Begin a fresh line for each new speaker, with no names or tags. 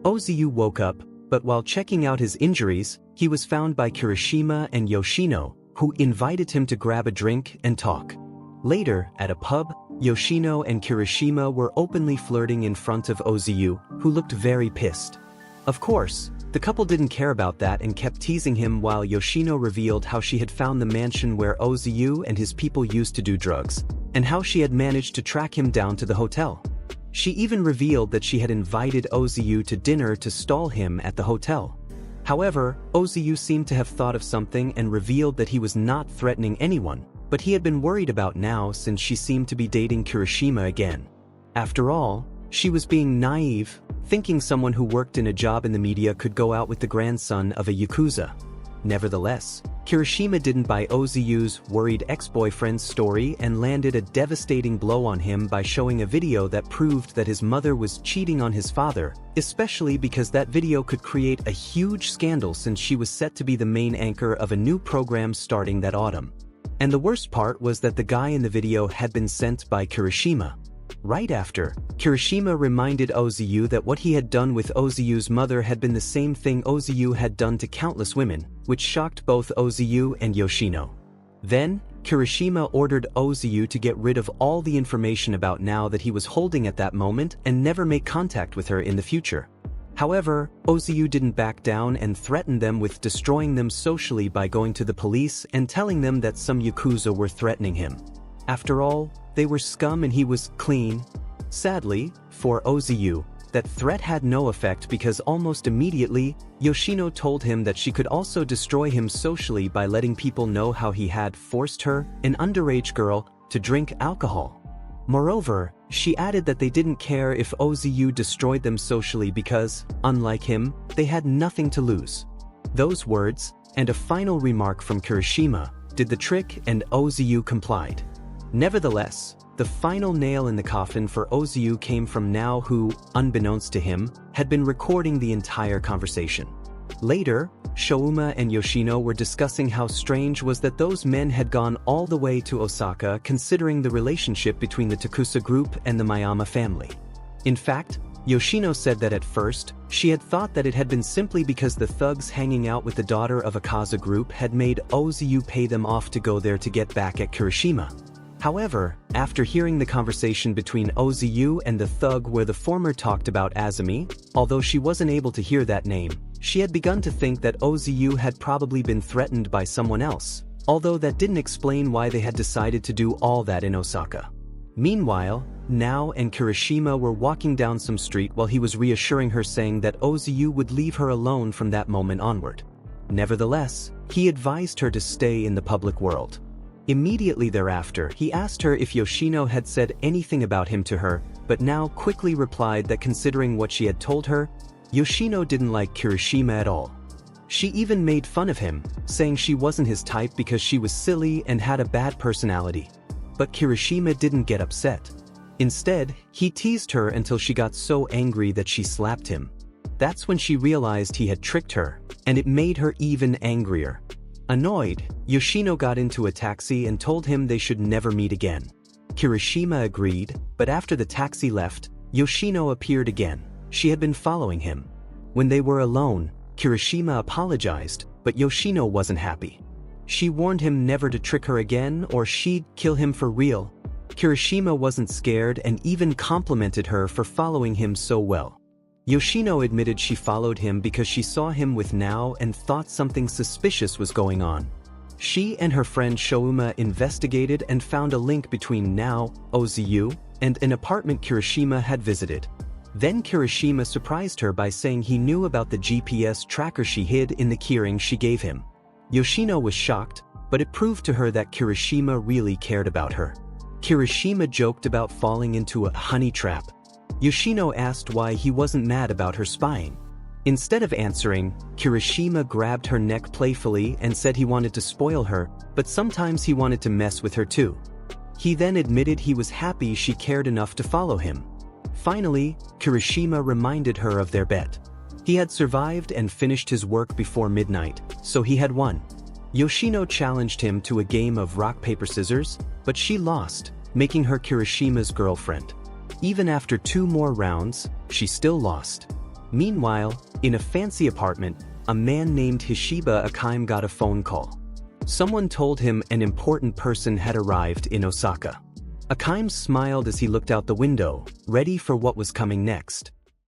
Ozu woke up, but while checking out his injuries, he was found by Kirishima and Yoshino, who invited him to grab a drink and talk. Later, at a pub, Yoshino and Kirishima were openly flirting in front of Ozu, who looked very pissed. Of course, the couple didn't care about that and kept teasing him while Yoshino revealed how she had found the mansion where Ozu and his people used to do drugs, and how she had managed to track him down to the hotel. She even revealed that she had invited Ozu to dinner to stall him at the hotel. However, Ozu seemed to have thought of something and revealed that he was not threatening anyone, but he had been worried about now since she seemed to be dating Kirishima again. After all, she was being naive, thinking someone who worked in a job in the media could go out with the grandson of a Yakuza. Nevertheless, Kirishima didn't buy Ozu's worried ex-boyfriend's story and landed a devastating blow on him by showing a video that proved that his mother was cheating on his father, especially because that video could create a huge scandal since she was set to be the main anchor of a new program starting that autumn. And the worst part was that the guy in the video had been sent by Kirishima. Right after, Kirishima reminded Ozu that what he had done with Ozu's mother had been the same thing Ozu had done to countless women, which shocked both Ozu and Yoshino. Then, Kirishima ordered Ozu to get rid of all the information about now that he was holding at that moment and never make contact with her in the future. However, Ozu didn't back down and threatened them with destroying them socially by going to the police and telling them that some Yakuza were threatening him. After all, they were scum and he was clean. Sadly, for Ozu, that threat had no effect because almost immediately, Yoshino told him that she could also destroy him socially by letting people know how he had forced her, an underage girl, to drink alcohol. Moreover, she added that they didn't care if Ozu destroyed them socially because, unlike him, they had nothing to lose. Those words, and a final remark from Kirishima, did the trick and Ozu complied. Nevertheless, the final nail in the coffin for Ozu came from Now who, unbeknownst to him, had been recording the entire conversation. Later, Shouma and Yoshino were discussing how strange was that those men had gone all the way to Osaka considering the relationship between the Takusa group and the Miyama family. In fact, Yoshino said that at first, she had thought that it had been simply because the thugs hanging out with the daughter of a Kaza group had made Ozu pay them off to go there to get back at Kirishima. However, after hearing the conversation between Ozu and the thug where the former talked about Azumi, although she wasn't able to hear that name, she had begun to think that Ozu had probably been threatened by someone else, although that didn't explain why they had decided to do all that in Osaka. Meanwhile, Now and Kirishima were walking down some street while he was reassuring her saying that Ozu would leave her alone from that moment onward. Nevertheless, he advised her to stay in the public world. Immediately thereafter, he asked her if Yoshino had said anything about him to her, but Now quickly replied that considering what she had told her, Yoshino didn't like Kirishima at all. She even made fun of him, saying she wasn't his type because she was silly and had a bad personality. But Kirishima didn't get upset. Instead, he teased her until she got so angry that she slapped him. That's when she realized he had tricked her, and it made her even angrier. Annoyed, Yoshino got into a taxi and told him they should never meet again. Kirishima agreed, but after the taxi left, Yoshino appeared again. She had been following him. When they were alone, Kirishima apologized, but Yoshino wasn't happy. She warned him never to trick her again or she'd kill him for real. Kirishima wasn't scared and even complimented her for following him so well. Yoshino admitted she followed him because she saw him with Now and thought something suspicious was going on. She and her friend Shouma investigated and found a link between Now, Ozu, and an apartment Kirishima had visited. Then Kirishima surprised her by saying he knew about the GPS tracker she hid in the keyring she gave him. Yoshino was shocked, but it proved to her that Kirishima really cared about her. Kirishima joked about falling into a honey trap. Yoshino asked why he wasn't mad about her spying. Instead of answering, Kirishima grabbed her neck playfully and said he wanted to spoil her, but sometimes he wanted to mess with her too. He then admitted he was happy she cared enough to follow him. Finally, Kirishima reminded her of their bet. He had survived and finished his work before midnight, so he had won. Yoshino challenged him to a game of rock paper scissors, but she lost, making her Kirishima's girlfriend. Even after 2 more rounds, she still lost. Meanwhile, in a fancy apartment, a man named Hishiba Akime got a phone call. Someone told him an important person had arrived in Osaka. Akime smiled as he looked out the window, ready for what was coming next.